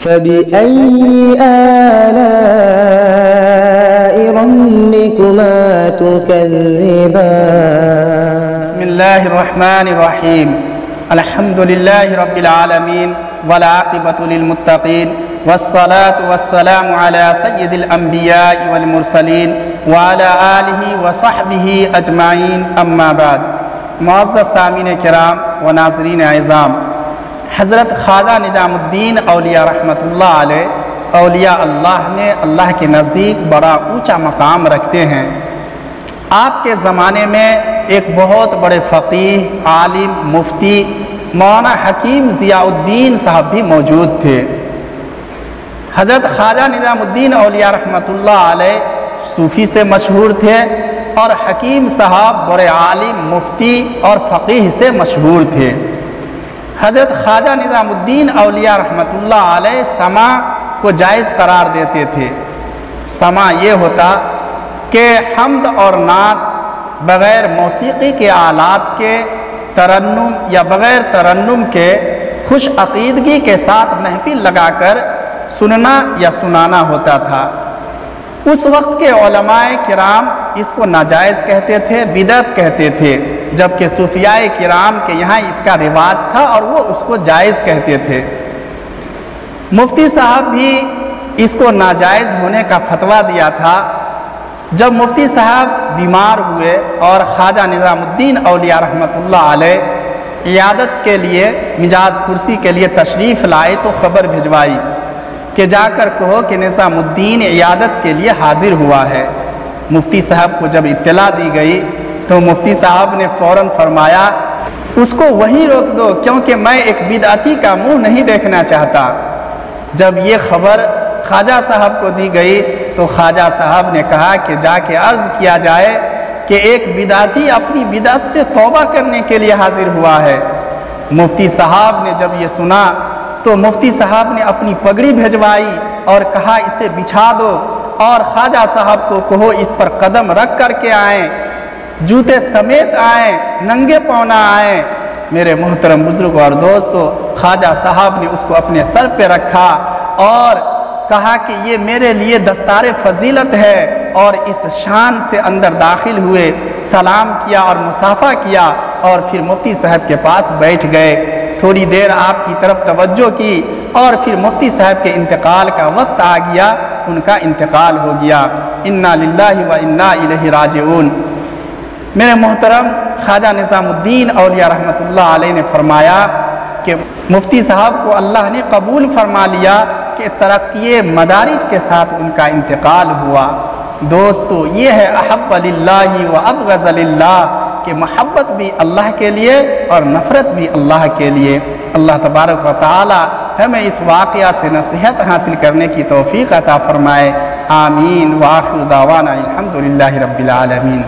फबिअय्यि आलाइ रब्बिकुमा तुकज़्ज़िबान। बिस्मिल्लाहिर्रहमानिर्रहीम। अल्हम्दुलिल्लाहि रब्बिल आलमीन वल आक़िबतु लिल मुत्तक़ीन वस्सलातु वस्सलामु अला सय्यिदिल अंबियाइ वल मुरसलीन व अला आलिहि व सहबिहि अजमाइन अम्मा बाद। मुअज़्ज़ज़ सामीन किराम व नाज़रीन अज़ाम, हज़रत ख्वाजा निज़ामुद्दीन औलिया रहमतुल्लाह अलैह औलिया अल्लाह में अल्लाह के नज़दीक बड़ा ऊंचा मकाम रखते हैं। आपके ज़माने में एक बहुत बड़े फ़क़ीह, आलिम, मुफ्ती मौलाना हकीम ज़ियाउद्दीन साहब भी मौजूद थे। हज़रत ख्वाजा निज़ामुद्दीन औलिया रहमतुल्लाह अलैह सूफ़ी से मशहूर थे और हकीम साहब बड़े आलिम, मुफ्ती और फ़क़ीह से मशहूर थे। हज़रत ख्वाजा निज़ामुद्दीन औलिया रहमतुल्लाह अलैह समा को जायज़ करार देते थे। समा ये होता कि हम्द और नात बग़ैर मौसीक़ी के आलात के तरन्नुम या बग़ैर तरन्नुम के खुश अक़ीदगी के साथ महफ़िल लगाकर सुनना या सुनाना होता था। उस वक्त के उलमाए किराम इसको नाजायज़ कहते थे, बिदअत कहते थे, जबकि सूफियाए किराम के यहाँ इसका रिवाज था और वो उसको जायज़ कहते थे। मुफ्ती साहब भी इसको नाजायज़ होने का फतवा दिया था। जब मुफ्ती साहब बीमार हुए और ख्वाजा निज़ामुद्दीन औलिया रहमतुल्लाह अलैह इयादत के लिए मिजाज कुर्सी के लिए तशरीफ़ लाए तो ख़बर भिजवाई कि जाकर कहो कि निज़ामुद्दीन इयादत के लिए हाजिर हुआ है। मुफ्ती साहब को जब इत्तला दी गई तो मुफ्ती साहब ने फ़ौरन फरमाया, उसको वहीं रोक दो, क्योंकि मैं एक बिदअती का मुँह नहीं देखना चाहता। जब ये ख़बर ख्वाजा साहब को दी गई तो ख्वाजा साहब ने कहा कि जाके अर्ज़ किया जाए कि एक बिदअती अपनी बिदअत से तौबा करने के लिए हाजिर हुआ है। मुफ्ती साहब ने जब ये सुना तो मुफ्ती साहब ने अपनी पगड़ी भिजवाई और कहा इसे बिछा दो और ख्वाजा साहब को कहो इस पर कदम रख कर के आएँ, जूते समेत आएँ, नंगे पाँव ना आएँ। मेरे मोहतरम बुजुर्ग और दोस्तों, ख्वाजा साहब ने उसको अपने सर पे रखा और कहा कि ये मेरे लिए दस्तार फजीलत है, और इस शान से अंदर दाखिल हुए, सलाम किया और मुसाफा किया और फिर मुफ्ती साहब के पास बैठ गए। थोड़ी देर आपकी तरफ तवज्जो की और फिर मुफ्ती साहब के इंतकाल का वक्त आ गया, उनका इंतकाल हो गया। इन्ना लिल्लाहि व इन्ना इलैहि राजिऊन। मेरे मोहतरम ख्वाजा निज़ामुद्दीन औलिया रहमतुल्लाह अलैह ने फरमाया कि मुफ्ती साहब को अल्लाह ने कबूल फरमा लिया कि तरक्की मदारिज के साथ उनका इंतकाल हुआ। दोस्तों, ये है अहब्ब लिल्लाहि व अबग़ज़ लिल्लाह कि मोहब्बत भी अल्लाह के लिए और नफ़रत भी अल्लाह के लिए। अल्लाह तबारक व तआला हमें इस वाक़या से नसीहत हासिल करने की तौफ़ीक़ अता फ़रमाए। आमीन। व आख़िरु दावाना अल्हम्दुलिल्लाहि रब्बिल आलमीन।